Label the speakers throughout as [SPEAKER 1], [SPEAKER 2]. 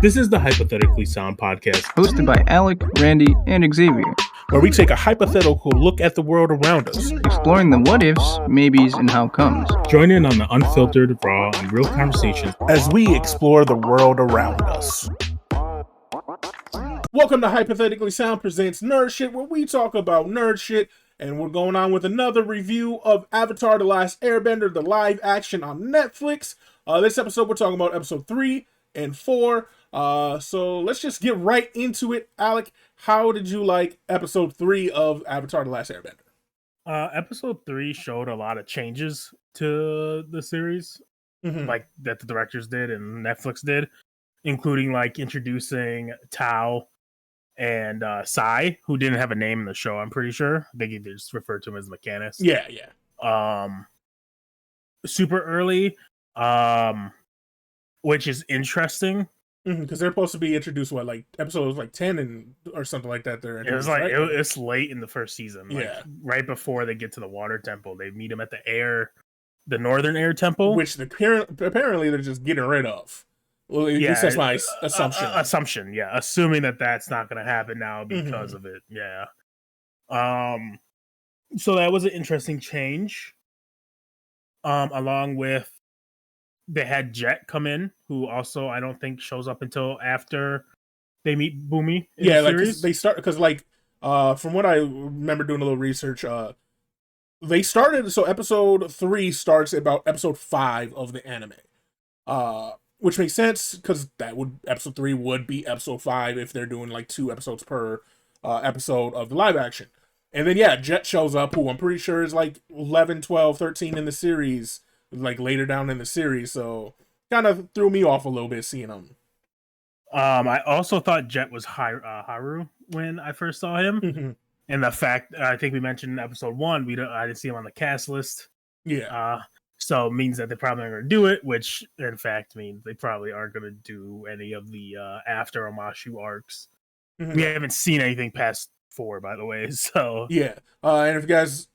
[SPEAKER 1] This is the Hypothetically Sound podcast,
[SPEAKER 2] hosted by Alek, Randy, and Xavier,
[SPEAKER 1] where we take a hypothetical look at the world around us,
[SPEAKER 2] exploring the what-ifs, maybes, and how comes.
[SPEAKER 1] Join in on the unfiltered, raw, and real conversations as we explore the world around us. Welcome to Hypothetically Sound presents Nerd Shit, where we talk about nerd shit, and we're going on with another review of Avatar: The Last Airbender, the live action on Netflix. This episode, we're talking about episode 3 and 4. So let's just get right into it. Alek, how did you like episode 3 of Avatar: The Last Airbender?
[SPEAKER 3] Episode 3 showed a lot of changes to the series, like that the directors did and Netflix did, including like introducing Tao and Sai, who didn't have a name in the show. I'm pretty sure they just referred to him as Mechanist.
[SPEAKER 1] Yeah.
[SPEAKER 3] Super early, which is interesting.
[SPEAKER 1] Because they're supposed to be introduced, like episodes like 10 or something like that.
[SPEAKER 3] It was like, right? It's late in the first season. Like,
[SPEAKER 1] yeah.
[SPEAKER 3] Right before they get to the water temple, they meet him at the northern air temple.
[SPEAKER 1] Which apparently they're just getting rid of. Well, at least that's my assumption.
[SPEAKER 3] Yeah. Assuming that that's not going to happen now because of it. Yeah. So that was an interesting change. Along with, they had Jet come in, who also I don't think shows up until after they meet Bumi.
[SPEAKER 1] They start because from what I remember doing a little research, they started. So episode 3 starts about episode 5 of the anime, which makes sense because episode 3 would be episode 5 if they're doing like 2 episodes per episode of the live action. And then Jet shows up, who I'm pretty sure is like 11, 12, 13 in the series. Like later down in the series, so kind of threw me off a little bit seeing him.
[SPEAKER 3] I also thought Jet was Haru when I first saw him, and the fact I think we mentioned in episode 1, I didn't see him on the cast list.
[SPEAKER 1] Yeah,
[SPEAKER 3] so it means that they probably aren't going to do it, which in fact means they probably aren't going to do any of the after Omashu arcs. We haven't seen anything past 4, by the way. So
[SPEAKER 1] yeah, and if you guys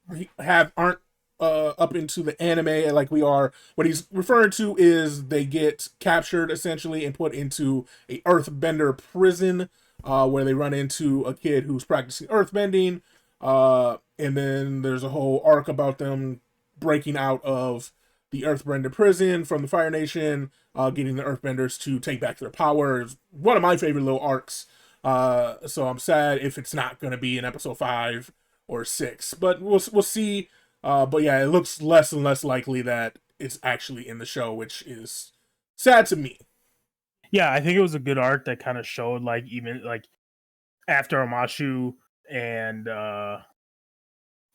[SPEAKER 1] aren't up into the anime like we are, what he's referring to is they get captured essentially and put into a earthbender prison, where they run into a kid who's practicing earthbending, and then there's a whole arc about them breaking out of the earthbender prison from the Fire Nation, getting the earthbenders to take back their power. It's one of my favorite little arcs, so I'm sad if it's not going to be in episode 5 or 6, but we'll see. But yeah, it looks less and less likely that it's actually in the show, which is sad to me.
[SPEAKER 3] Yeah, I think it was a good arc that kind of showed, like, even like after Omashu and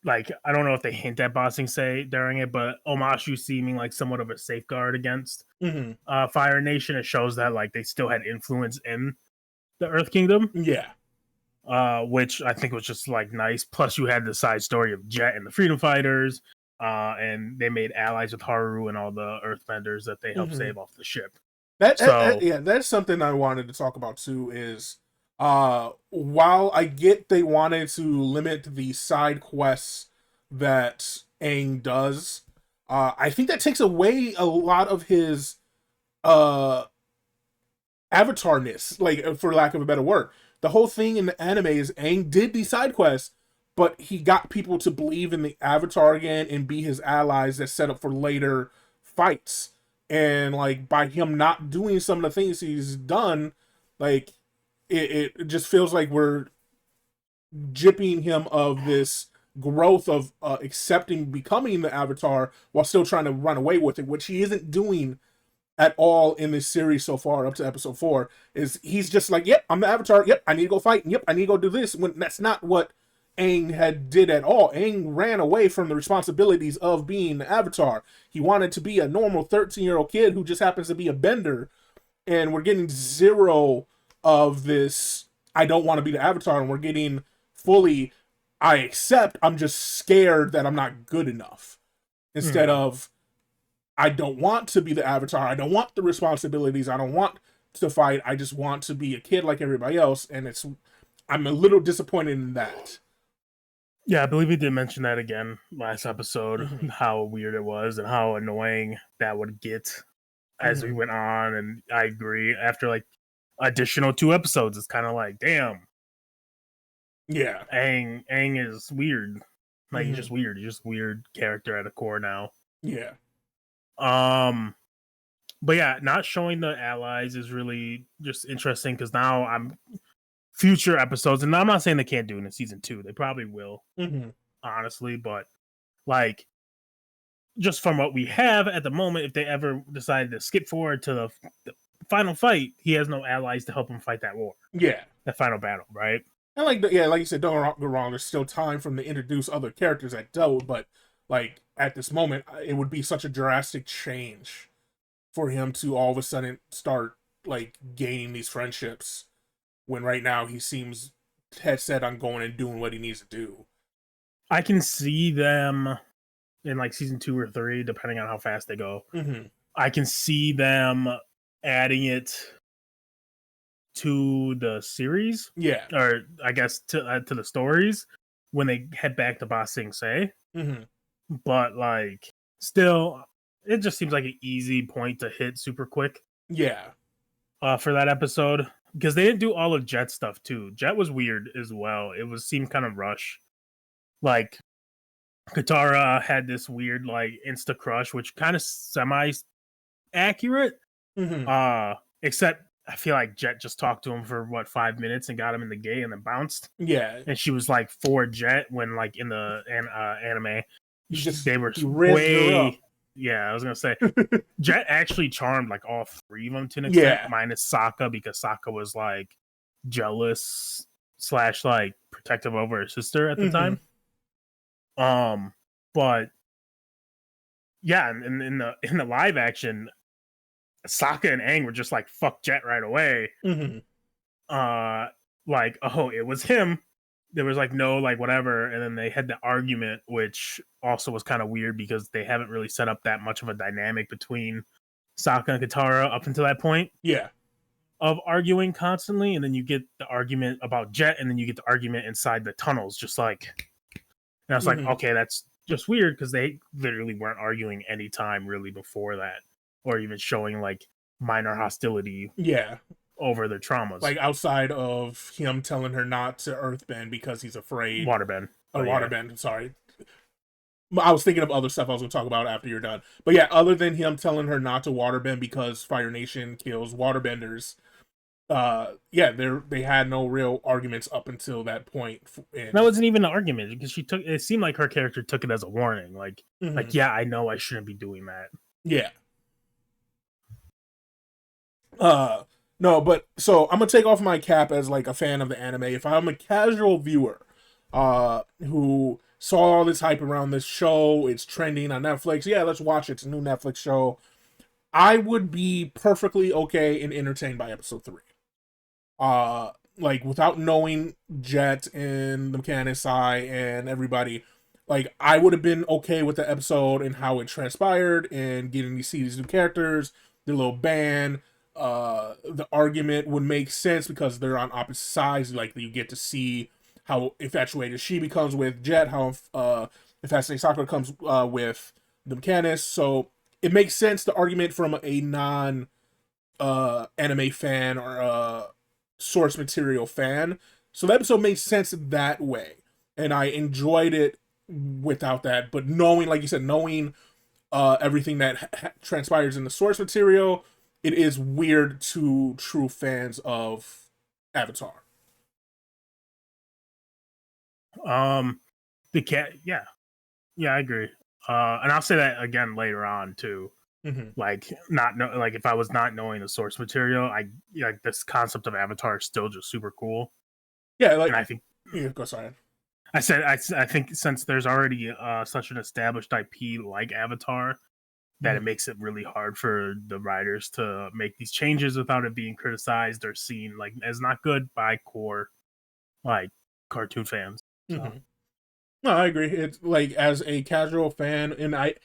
[SPEAKER 3] like, I don't know if they hint at Ba Sing Se during it, but Omashu seeming like somewhat of a safeguard against Fire Nation. It shows that like they still had influence in the Earth Kingdom.
[SPEAKER 1] Yeah.
[SPEAKER 3] Which I think was just like nice. Plus, you had the side story of Jet and the Freedom Fighters, and they made allies with Haru and all the Earthbenders that they helped save off the ship.
[SPEAKER 1] That's something I wanted to talk about too. Is while I get they wanted to limit the side quests that Aang does, I think that takes away a lot of his avatarness, like for lack of a better word. The whole thing in the anime is Aang did these side quests, but he got people to believe in the Avatar again and be his allies that set up for later fights. And like by him not doing some of the things he's done, like it just feels like we're gypping him of this growth of accepting becoming the Avatar while still trying to run away with it, which he isn't doing at all in this series so far up to episode 4. Is he's just like, yep, I'm the Avatar, yep, I need to go fight, yep, I need to go do this, when that's not what Aang did at all. Aang ran away from the responsibilities of being the Avatar. He wanted to be a normal 13-year-old kid who just happens to be a bender, and we're getting zero of this I don't want to be the Avatar, and we're getting fully I accept, I'm just scared that I'm not good enough, instead of I don't want to be the Avatar. I don't want the responsibilities. I don't want to fight. I just want to be a kid like everybody else. And I'm a little disappointed in that.
[SPEAKER 3] Yeah, I believe we did mention that again last episode, how weird it was and how annoying that would get as we went on. And I agree. After like additional 2 episodes, it's kind of like, damn,
[SPEAKER 1] Yeah.
[SPEAKER 3] Aang is weird. Like he's
[SPEAKER 1] Mhm.
[SPEAKER 3] just weird. He's just weird character at a core now.
[SPEAKER 1] Yeah.
[SPEAKER 3] But yeah, not showing the allies is really just interesting because now I'm future episodes, and I'm not saying they can't do it in season 2. They probably will,
[SPEAKER 1] Mhm.
[SPEAKER 3] honestly, but like just from what we have at the moment, if they ever decide to skip forward to the final fight, he has no allies to help him fight that war,
[SPEAKER 1] Yeah.
[SPEAKER 3] that final battle, right?
[SPEAKER 1] And like like you said, don't get wrong. There's still time for them to introduce other characters that don't. But like at this moment, it would be such a drastic change for him to all of a sudden start like gaining these friendships when right now he seems head set on going and doing what he needs to do.
[SPEAKER 3] I can see them in like season 2 or 3, depending on how fast they go.
[SPEAKER 1] Mm-hmm.
[SPEAKER 3] I can see them adding it to the series,
[SPEAKER 1] Yeah.
[SPEAKER 3] or I guess to the stories when they head back to Ba Sing Se.
[SPEAKER 1] Mm-hmm.
[SPEAKER 3] But like, still, it just seems like an easy point to hit super quick.
[SPEAKER 1] Yeah.
[SPEAKER 3] For that episode, because they didn't do all of Jet stuff too. Jet was weird as well. It seemed kind of rush. Like Katara had this weird like insta crush, which kind of semi accurate.
[SPEAKER 1] Mm-hmm.
[SPEAKER 3] Except I feel like Jet just talked to him for 5 minutes and got him in the gay and then bounced.
[SPEAKER 1] Yeah.
[SPEAKER 3] And she was like for Jet when like in the anime, they were
[SPEAKER 1] he raised her up.
[SPEAKER 3] way. Yeah, I was gonna say Jet actually charmed like all 3 of them to an extent,
[SPEAKER 1] Yeah.
[SPEAKER 3] minus Sokka, because Sokka was like jealous / like protective over her sister at the
[SPEAKER 1] Mhm.
[SPEAKER 3] time. But yeah, in the live action, Sokka and Aang were just like fuck Jet right away.
[SPEAKER 1] Mm-hmm.
[SPEAKER 3] Like, oh, it was him. There was like no like whatever, and then they had the argument, which also was kind of weird because they haven't really set up that much of a dynamic between Sokka and Katara up until that point
[SPEAKER 1] Yeah.
[SPEAKER 3] of arguing constantly, and then you get the argument about Jet, and then you get the argument inside the tunnels, just like, and I was like,
[SPEAKER 1] Mhm.
[SPEAKER 3] okay, that's just weird because they literally weren't arguing any time really before that, or even showing like minor hostility
[SPEAKER 1] Yeah.
[SPEAKER 3] over their traumas.
[SPEAKER 1] Like outside of him telling her not to earthbend because he's afraid.
[SPEAKER 3] Waterbend.
[SPEAKER 1] Or
[SPEAKER 3] Yeah.
[SPEAKER 1] waterbend, sorry. I was thinking of other stuff I was going to talk about after you're done. But yeah, other than him telling her not to waterbend because Fire Nation kills waterbenders, yeah, they had no real arguments up until that point.
[SPEAKER 3] That wasn't even an argument because it seemed like her character took it as a warning. Like,
[SPEAKER 1] Mhm.
[SPEAKER 3] yeah, I know I shouldn't be doing that.
[SPEAKER 1] Yeah. No, but so I'm gonna take off my cap as like a fan of the anime. If I'm a casual viewer, who saw all this hype around this show, it's trending on Netflix. Yeah, let's watch it. It's a new Netflix show. I would be perfectly okay and entertained by episode 3. Like without knowing Jet and the Mechanics Eye and everybody, like I would have been okay with the episode and how it transpired and getting to see these new characters, the little band. The argument would make sense because they're on opposite sides. Like you get to see how infatuated she becomes with Jet, how infatuated Sakura comes with the Mechanics. So it makes sense, the argument from a non anime fan or source material fan. So the episode made sense that way, and I enjoyed it without that. But knowing, like you said, knowing everything that transpires in the source material, it is weird to true fans of Avatar.
[SPEAKER 3] The cat, yeah, I agree. And I'll say that again later on too.
[SPEAKER 1] Mm-hmm.
[SPEAKER 3] Like like if I was not knowing the source material, like this concept of Avatar is still just super cool.
[SPEAKER 1] Yeah, like
[SPEAKER 3] and I think
[SPEAKER 1] go sorry.
[SPEAKER 3] I think since there's already such an established IP like Avatar, that it makes it really hard for the writers to make these changes without it being criticized or seen like as not good by core like cartoon fans. So.
[SPEAKER 1] Mm-hmm. No, I agree. It's like as a casual fan, and I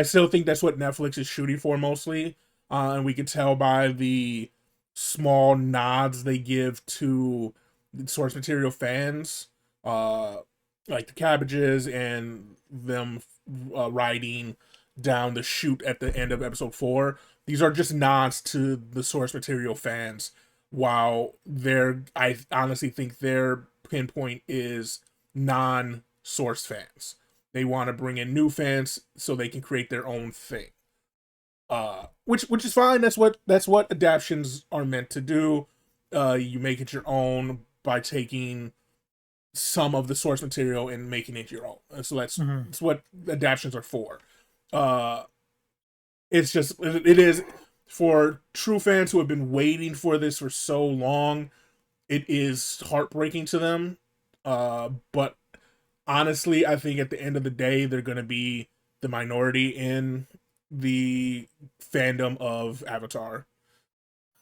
[SPEAKER 1] still think that's what Netflix is shooting for mostly. And we can tell by the small nods they give to the source material fans, like the cabbages and them riding down the chute at the end of episode 4. These are just nods to the source material fans. while I honestly think their pinpoint is non-source fans. They want to bring in new fans so they can create their own thing. Which is fine. That's what adaptations are meant to do. You make it your own by taking some of the source material and making it your own. And so that's what adaptations are for. Uh, it is for true fans who have been waiting for this for so long. It is heartbreaking to them. But honestly, I think at the end of the day, they're going to be the minority in the fandom of Avatar.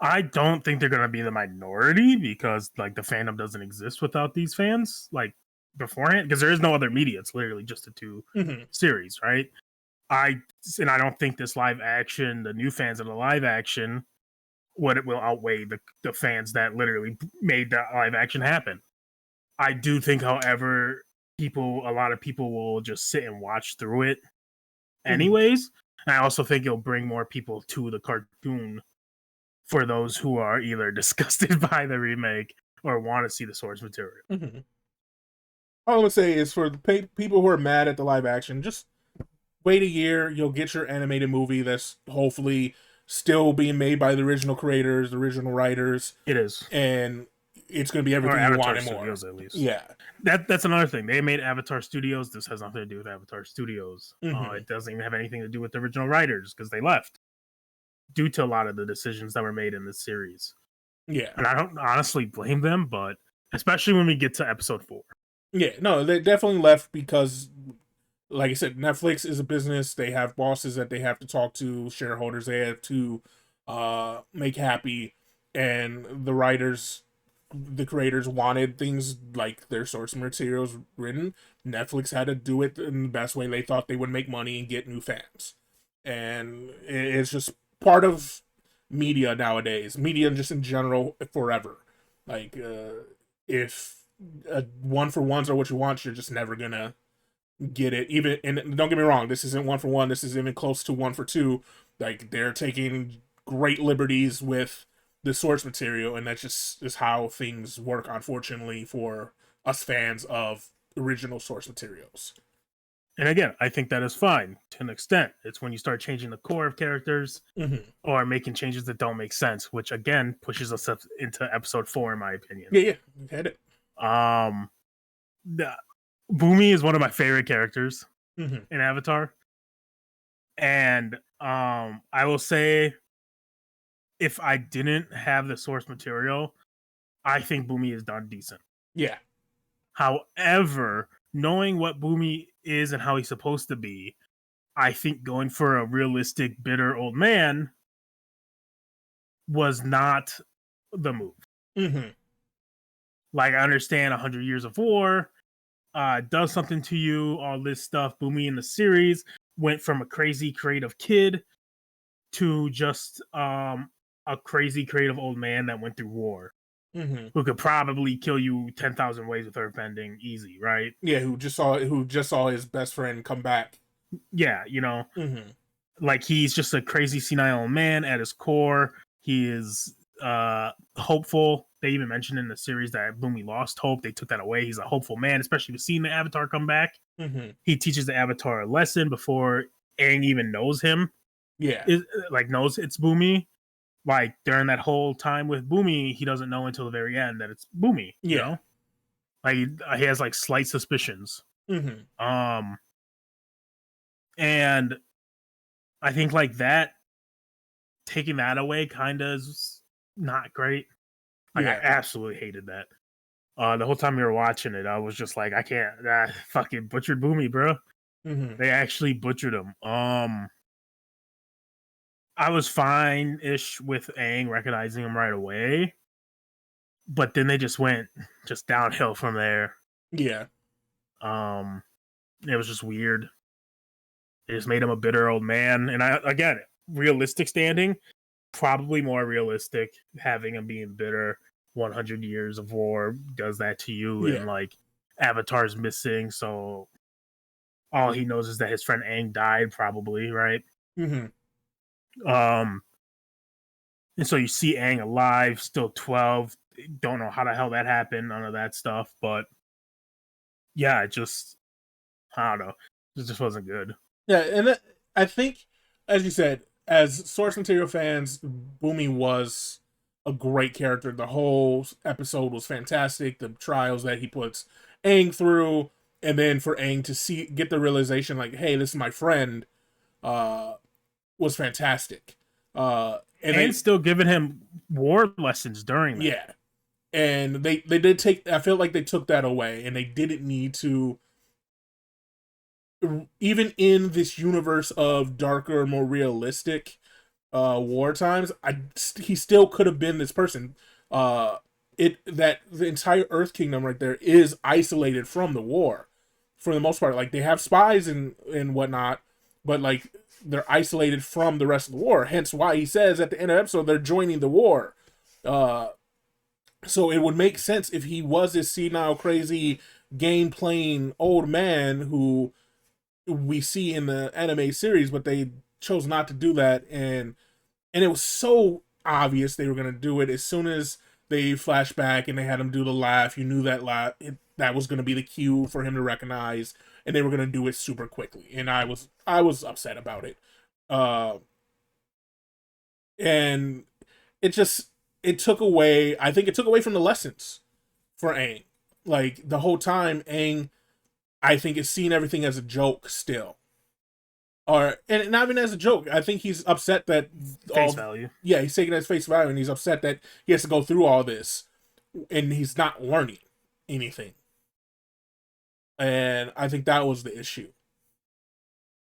[SPEAKER 3] I don't think they're gonna be the minority because like the fandom doesn't exist without these fans like beforehand because there is no other media. It's literally just the two
[SPEAKER 1] Mm-hmm.
[SPEAKER 3] series, right? I and I don't think this live action, the new fans of the live action, what it will outweigh the fans that literally made that live action happen. I do think, however, a lot of people will just sit and watch through it anyways. And I also think it'll bring more people to the cartoon for those who are either disgusted by the remake or want to see the source material.
[SPEAKER 1] Mm-hmm. All I would say is for the people who are mad at the live action, just wait a year. You'll get your animated movie that's hopefully still being made by the original creators, the original writers,
[SPEAKER 3] It is.
[SPEAKER 1] and it's going to be
[SPEAKER 3] Or
[SPEAKER 1] everything you
[SPEAKER 3] Avatar
[SPEAKER 1] want and more.
[SPEAKER 3] Studios, at least.
[SPEAKER 1] Yeah.
[SPEAKER 3] That's another thing. They made Avatar Studios. This has nothing to do with Avatar Studios.
[SPEAKER 1] Mm-hmm.
[SPEAKER 3] It doesn't even have anything to do with the original writers because they left due to a lot of the decisions that were made in this series.
[SPEAKER 1] Yeah.
[SPEAKER 3] And I don't honestly blame them, but especially when we get to episode 4.
[SPEAKER 1] Yeah, no, they definitely left because, like I said, Netflix is a business. They have bosses that they have to talk to, shareholders they have to make happy, and the creators wanted things like their source materials written. Netflix had to do it in the best way they thought they would make money and get new fans, and it's just part of media nowadays. Media just in general forever. Like if one for ones are what you want, you're just never gonna get it. Even, and don't get me wrong, this isn't one for one. This is even close to one for two. Like they're taking great liberties with the source material, and that just is how things work. Unfortunately, for us fans of original source materials.
[SPEAKER 3] And again, I think that is fine to an extent. It's when you start changing the core of characters
[SPEAKER 1] Mm-hmm.
[SPEAKER 3] or making changes that don't make sense, which again pushes us up into episode 4, in my opinion.
[SPEAKER 1] Yeah, had it.
[SPEAKER 3] The, Boomy is one of my favorite characters
[SPEAKER 1] Mm-hmm.
[SPEAKER 3] in Avatar, and I will say, if I didn't have the source material, I think Boomy is done decent.
[SPEAKER 1] Yeah.
[SPEAKER 3] However, knowing what Boomy is and how he's supposed to be, I think going for a realistic, bitter old man was not the move.
[SPEAKER 1] Mm-hmm.
[SPEAKER 3] Like, I understand 100 Years of War does something to you, all this stuff. Boomy in the series went from a crazy creative kid to just a crazy creative old man that went through war.
[SPEAKER 1] Mm-hmm.
[SPEAKER 3] Who could probably kill you 10,000 ways with earthbending easy, right?
[SPEAKER 1] Yeah, who just saw his best friend come back.
[SPEAKER 3] Yeah, you know,
[SPEAKER 1] Mm-hmm.
[SPEAKER 3] like he's just a crazy senile man at his core. He is hopeful. They even mentioned in the series that Boomy lost hope. They took that away. He's a hopeful man, especially with seeing the Avatar come back.
[SPEAKER 1] Mm-hmm.
[SPEAKER 3] He teaches the Avatar a lesson before Aang even knows him.
[SPEAKER 1] Yeah.
[SPEAKER 3] Knows it's Boomy. Like during that whole time with Boomy, he doesn't know until the very end that it's Boomy. You know, like he has like slight suspicions.
[SPEAKER 1] Mm-hmm.
[SPEAKER 3] And I think like that, taking that away kind of is not great. Like I absolutely hated that. The whole time we were watching it, I was just like, I can't. Fucking butchered Boomy, bro.
[SPEAKER 1] Mm-hmm.
[SPEAKER 3] They actually butchered him. I was fine-ish with Aang recognizing him right away, but then they just went downhill from there.
[SPEAKER 1] Yeah.
[SPEAKER 3] It was just weird. They just made him a bitter old man, and again, realistic standing, probably more realistic having him being bitter. 100 Years of War does that to you, and like Avatar's missing, so all he knows is that his friend Aang died, probably, right?
[SPEAKER 1] Mm-hmm.
[SPEAKER 3] And so you see Aang alive, still 12. Don't know how the hell that happened, none of that stuff. But yeah, I don't know. It just wasn't good.
[SPEAKER 1] Yeah, and I think, as you said, as source material fans, Boomy was a great character. The whole episode was fantastic. The trials that he puts Aang through, and then for Aang to get the realization, like, hey, this is my friend, uh, was fantastic.
[SPEAKER 3] And still giving him war lessons during that.
[SPEAKER 1] Yeah, and they did take. I feel like they took that away, and they didn't need to. Even in this universe of darker, more realistic war times, he still could have been this person. That the entire Earth Kingdom right there is isolated from the war for the most part. Like they have spies and whatnot, but like they're isolated from the rest of the war. Hence why he says at the end of the episode they're joining the war. So it would make sense if he was this senile, crazy, game playing old man who we see in the anime series, but they chose not to do that, and it was so obvious they were gonna do it as soon as they flashed back and they had him do the laugh. You knew that that was gonna be the cue for him to recognize, and they were gonna do it super quickly, and I was upset about it, and it took away. I think it took away from the lessons for Aang. Like the whole time, Aang, I think, is seeing everything as a joke still. And not even as a joke. I think he's upset that
[SPEAKER 3] face value.
[SPEAKER 1] Yeah, he's taking it as face value, and he's upset that he has to go through all this, and he's not learning anything. And I think that was the issue.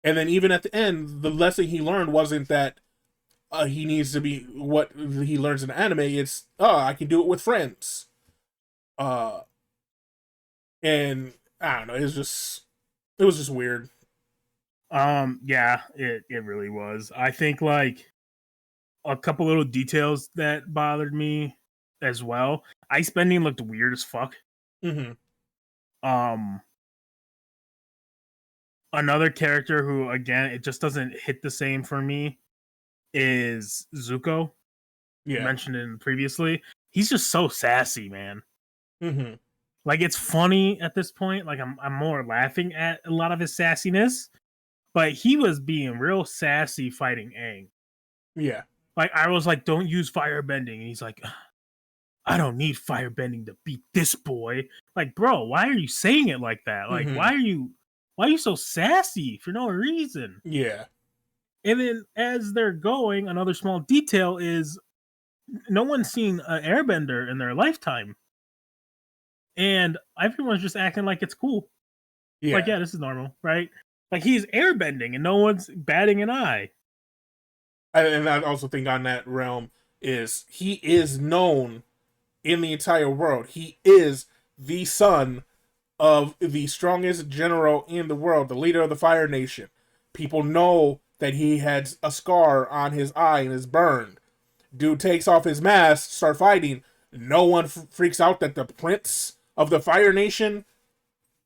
[SPEAKER 1] And then even at the end, the lesson he learned wasn't that he needs to be what he learns in anime. It's I can do it with friends. And I don't know. It was just weird.
[SPEAKER 3] Yeah, it really was. I think like a couple little details that bothered me as well. Ice bending looked weird as fuck.
[SPEAKER 1] Mm-hmm.
[SPEAKER 3] Another character who, again, it just doesn't hit the same for me is Zuko.
[SPEAKER 1] Yeah.
[SPEAKER 3] I mentioned it previously. He's just so sassy, man.
[SPEAKER 1] Mm-hmm.
[SPEAKER 3] Like it's funny at this point. Like I'm more laughing at a lot of his sassiness, but he was being real sassy fighting Aang.
[SPEAKER 1] Yeah.
[SPEAKER 3] Like I was like, "Don't use fire bending," and he's like, "I don't need fire bending to beat this boy." Like, bro, why are you saying it like that? Like,
[SPEAKER 1] Mm-hmm.
[SPEAKER 3] why are you so sassy for no reason?
[SPEAKER 1] Yeah.
[SPEAKER 3] And then as they're going, another small detail is no one's seen an airbender in their lifetime. And everyone's just acting like it's cool.
[SPEAKER 1] Yeah.
[SPEAKER 3] Like, yeah, this is normal, right? Like he's airbending and no one's batting an eye.
[SPEAKER 1] And I also think on that realm is he is known in the entire world. He is the son of the strongest general in the world, the leader of the Fire Nation. People know that he had a scar on his eye and is burned. Dude takes off his mask, start fighting. No one freaks out that the prince of the Fire Nation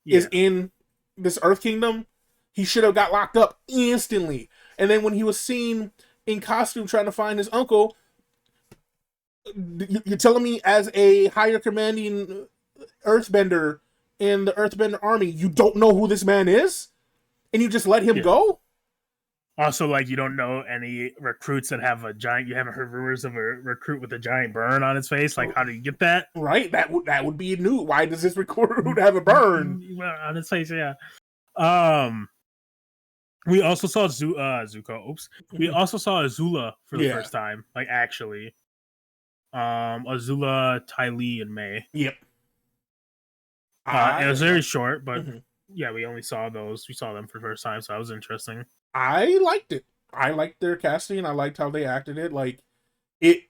[SPEAKER 1] is in this Earth Kingdom. He should have got locked up instantly. And then when he was seen in costume trying to find his uncle, you're telling me as a higher commanding Earthbender in the Earthbender army, you don't know who this man is? And you just let him go?
[SPEAKER 3] Also, like, you don't know any recruits that have a giant... You haven't heard rumors of a recruit with a giant burn on his face? Like, how do you get that?
[SPEAKER 1] Right, that would be new. Why does this recruit have a burn?
[SPEAKER 3] On his face, yeah. We also saw Zuko. Oops. We also saw Azula for the first time. Like, actually. Azula, Ty Lee, and May.
[SPEAKER 1] Yep.
[SPEAKER 3] It was very short, but yeah, we only saw those. We saw them for the first time, so that was interesting.
[SPEAKER 1] I liked it. I liked their casting. I liked how they acted it. Like it.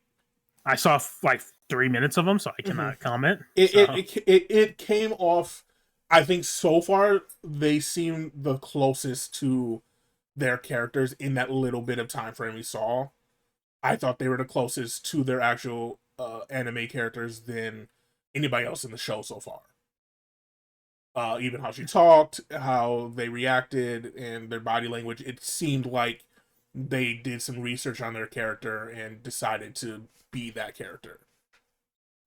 [SPEAKER 3] I saw like 3 minutes of them, so I cannot comment.
[SPEAKER 1] It came off. I think so far they seem the closest to their characters in that little bit of time frame we saw. I thought they were the closest to their actual anime characters than anybody else in the show so far. Even how she talked, how they reacted, and their body language, it seemed like they did some research on their character and decided to be that character.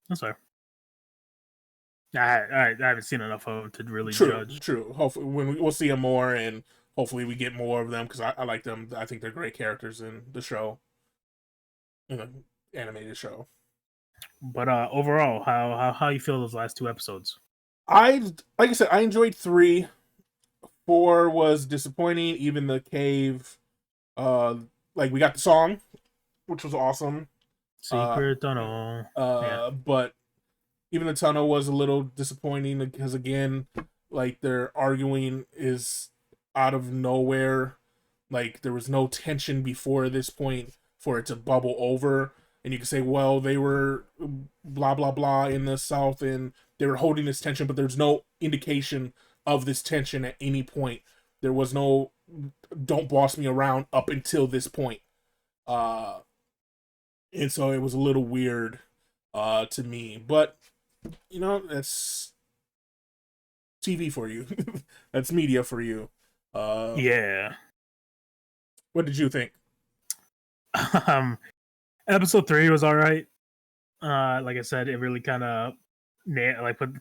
[SPEAKER 3] That's fair. I haven't seen enough of them to really
[SPEAKER 1] True,
[SPEAKER 3] judge.
[SPEAKER 1] true. Hopefully, we'll see them more, and hopefully we get more of them because I like them. I think they're great characters in the show, in the animated show.
[SPEAKER 3] But overall, how you feel those last 2 episodes?
[SPEAKER 1] Like I said, I enjoyed 3. 4 was disappointing. Even the cave, like we got the song, which was awesome.
[SPEAKER 3] Secret tunnel.
[SPEAKER 1] But even the tunnel was a little disappointing because again, like their arguing is out of nowhere. Like there was no tension before this point for it to bubble over. And you can say, well, they were blah, blah, blah in the South and they were holding this tension, but there's no indication of this tension at any point. There was no don't boss me around up until this point. And so it was a little weird to me. But, you know, that's TV for you. That's media for you.
[SPEAKER 3] Yeah.
[SPEAKER 1] What did you think?
[SPEAKER 3] Episode 3 was all right. Like I said, it really kind of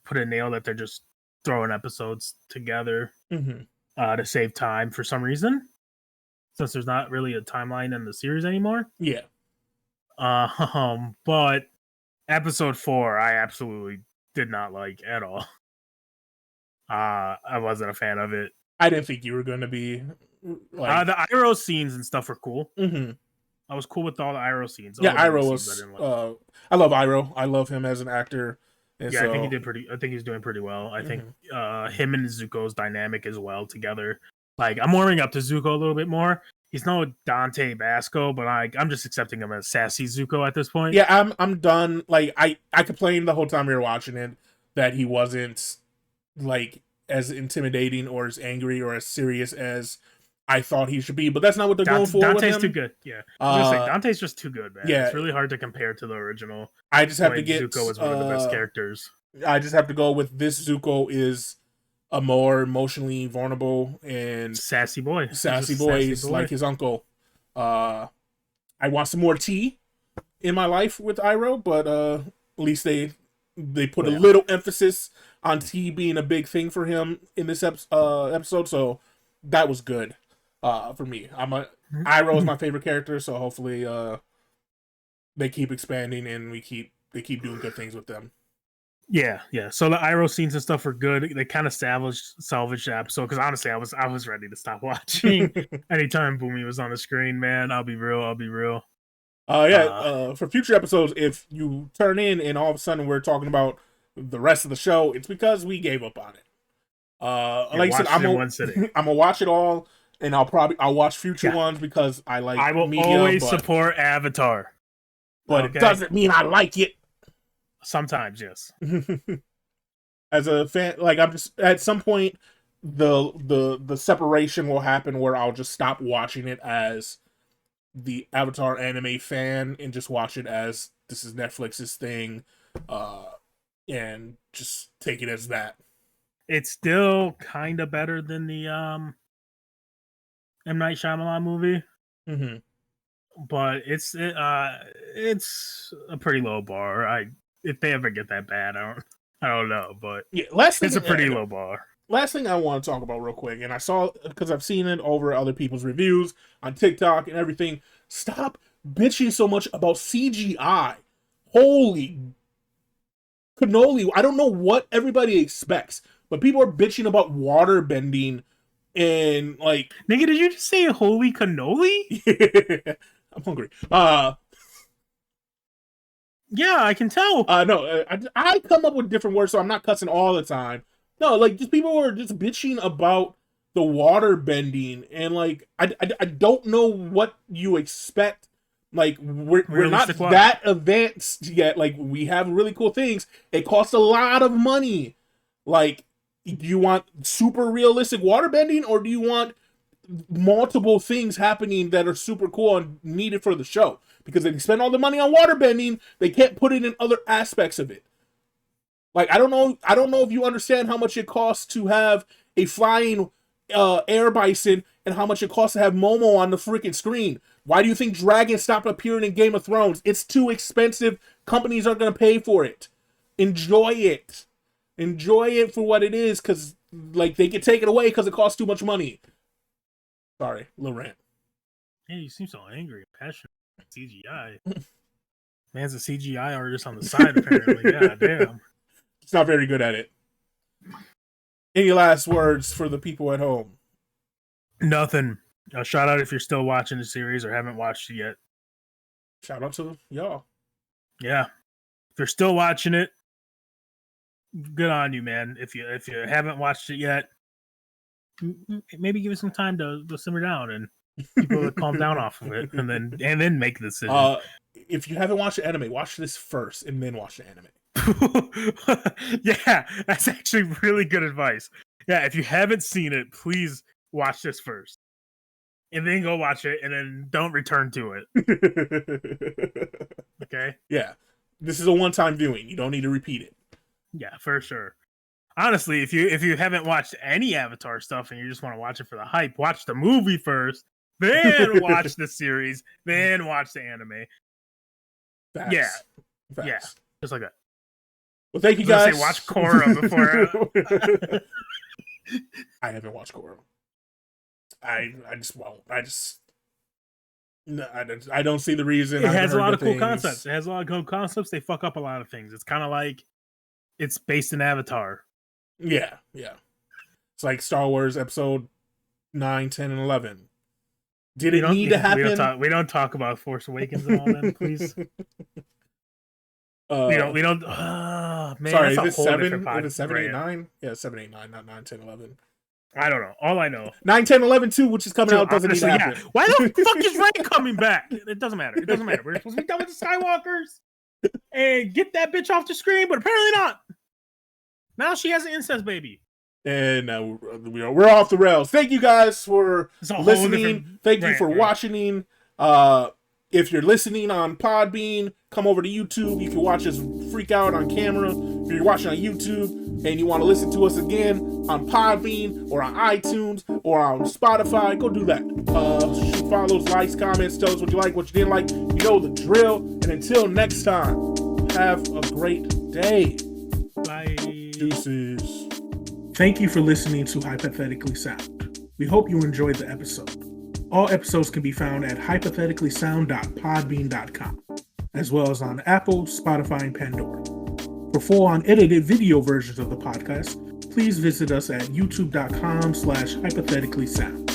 [SPEAKER 3] put a nail that they're just throwing episodes together to save time for some reason, since there's not really a timeline in the series anymore.
[SPEAKER 1] Yeah.
[SPEAKER 3] But episode 4, I absolutely did not like at all. I wasn't a fan of it.
[SPEAKER 1] I didn't think you were going to be. Like...
[SPEAKER 3] the Iroh scenes and stuff were cool. I was cool with all the Iroh scenes.
[SPEAKER 1] Yeah, Iroh was. I love Iroh. I love him as an actor.
[SPEAKER 3] Yeah, so... I think he did pretty. I think he's doing pretty well. I think him and Zuko's dynamic as well together. Like I'm warming up to Zuko a little bit more. He's no Dante Basco, but I'm just accepting him as sassy Zuko at this point.
[SPEAKER 1] Yeah, I'm done. Like I complained the whole time we were watching it that he wasn't like as intimidating or as angry or as serious as I thought he should be, but that's not what they're going for.
[SPEAKER 3] Dante's
[SPEAKER 1] with him.
[SPEAKER 3] Too good. Yeah, I was say, Dante's just too good, man.
[SPEAKER 1] Yeah,
[SPEAKER 3] it's really hard to compare to the original.
[SPEAKER 1] I just have to get
[SPEAKER 3] Zuko was one of the best characters.
[SPEAKER 1] I just have to go with this. Zuko is a more emotionally vulnerable and
[SPEAKER 3] sassy boy.
[SPEAKER 1] Sassy boy, like his uncle. I want some more tea in my life with Iroh, but at least they put a little emphasis on tea being a big thing for him in this episode, so that was good. For me, Iroh is my favorite character, so hopefully they keep expanding and they keep doing good things with them.
[SPEAKER 3] Yeah. So the Iroh scenes and stuff were good. They kind of salvaged the episode because honestly, I was ready to stop watching anytime Boomy was on the screen. Man, I'll be real.
[SPEAKER 1] For future episodes, if you turn in and all of a sudden we're talking about the rest of the show, it's because we gave up on it. Like I said, I'm gonna watch it all. And I'll watch future ones because I like
[SPEAKER 3] I will
[SPEAKER 1] media,
[SPEAKER 3] always support Avatar.
[SPEAKER 1] But it doesn't mean I like it.
[SPEAKER 3] Sometimes, yes.
[SPEAKER 1] As a fan, like I'm just at some point the separation will happen where I'll just stop watching it as the Avatar anime fan and just watch it as this is Netflix's thing, and just take it as that.
[SPEAKER 3] It's still kind of better than the M. Night Shyamalan movie, but it's a pretty low bar. If they ever get that bad, I don't know, but it's a pretty low bar.
[SPEAKER 1] Last thing I want to talk about real quick, and I saw because I've seen it over other people's reviews on TikTok and everything. Stop bitching so much about CGI. Holy cannoli! I don't know what everybody expects, but people are bitching about water bending. And like,
[SPEAKER 3] nigga, did you just say holy cannoli?
[SPEAKER 1] I'm hungry.
[SPEAKER 3] Yeah, I can tell.
[SPEAKER 1] No, I come up with different words, so I'm not cussing all the time. No, like, just people were just bitching about the water bending, and like, I don't know what you expect. Like, we're not that advanced yet. Like, we have really cool things. It costs a lot of money. Like, do you want super realistic water bending, or do you want multiple things happening that are super cool and needed for the show? Because if they spend all the money on water bending, they can't put it in other aspects of it. Like, I don't know if you understand how much it costs to have a flying Air Bison and how much it costs to have Momo on the freaking screen. Why do you think dragons stopped appearing in Game of Thrones? It's too expensive. Companies aren't going to pay for it. Enjoy it. Enjoy it for what it is, because like they can take it away because it costs too much money. Sorry, little rant.
[SPEAKER 3] Hey, you seem so angry and passionate. CGI. Man's a CGI artist on the side, apparently. God damn.
[SPEAKER 1] It's not very good at it. Any last words for the people at home?
[SPEAKER 3] Nothing. A shout out if you're still watching the series or haven't watched it yet.
[SPEAKER 1] Shout out to y'all.
[SPEAKER 3] Yeah. If you're still watching it, good on you, man. If you haven't watched it yet, maybe give it some time to simmer down and people to calm down off of it, and then make the decision.
[SPEAKER 1] If you haven't watched the anime, watch this first and then watch the anime.
[SPEAKER 3] Yeah, that's actually really good advice. Yeah, if you haven't seen it, please watch this first. And then go watch it, and then don't return to it. Okay?
[SPEAKER 1] Yeah. This is a one-time viewing. You don't need to repeat it.
[SPEAKER 3] Yeah, for sure. Honestly, if you haven't watched any Avatar stuff and you just want to watch it for the hype, watch the movie first, then watch the series, then watch the anime.
[SPEAKER 1] Facts.
[SPEAKER 3] Yeah.
[SPEAKER 1] Facts.
[SPEAKER 3] Yeah. Just like that.
[SPEAKER 1] Well, thank you guys.
[SPEAKER 3] Say, watch Korra before.
[SPEAKER 1] I haven't watched Korra. I just won't. I don't see the reason.
[SPEAKER 3] It has a lot of cool concepts. It has a lot of cool concepts. They fuck up a lot of things. It's kind of like it's based in Avatar.
[SPEAKER 1] Yeah, yeah. It's like Star Wars Episode 9, 10, and 11. Did it need to happen?
[SPEAKER 3] We don't talk about Force Awakens and all that, please. We don't. Man,
[SPEAKER 1] sorry,
[SPEAKER 3] that's
[SPEAKER 1] is it 7? Is it 7, 8,
[SPEAKER 3] right?
[SPEAKER 1] 9? Yeah, 7, 8, 9, not 9, 10, 11.
[SPEAKER 3] I don't know. All I know.
[SPEAKER 1] 9, 10, 11, 2, which is coming out, doesn't need to happen.
[SPEAKER 3] Yeah. Why the fuck is Rey coming back? It doesn't matter. It doesn't matter. We're supposed to be done with the Skywalkers and get that bitch off the screen, but apparently not. Now she has an incest baby.
[SPEAKER 1] And we're off the rails. Thank you guys for listening. Thank you for watching. If you're listening on Podbean, come over to YouTube. You can watch us freak out on camera. If you're watching on YouTube and you want to listen to us again on Podbean or on iTunes or on Spotify, go do that. Shoot follows, likes, comments, tell us what you like, what you didn't like. You know the drill. And until next time, have a great day.
[SPEAKER 3] Bye.
[SPEAKER 1] Deuces. Thank you for listening to Hypothetically Sound. We hope you enjoyed the episode. All episodes can be found at hypotheticallysound.podbean.com, as well as on Apple, Spotify, and Pandora. For full unedited video versions of the podcast, please visit us at youtube.com/hypotheticallysound.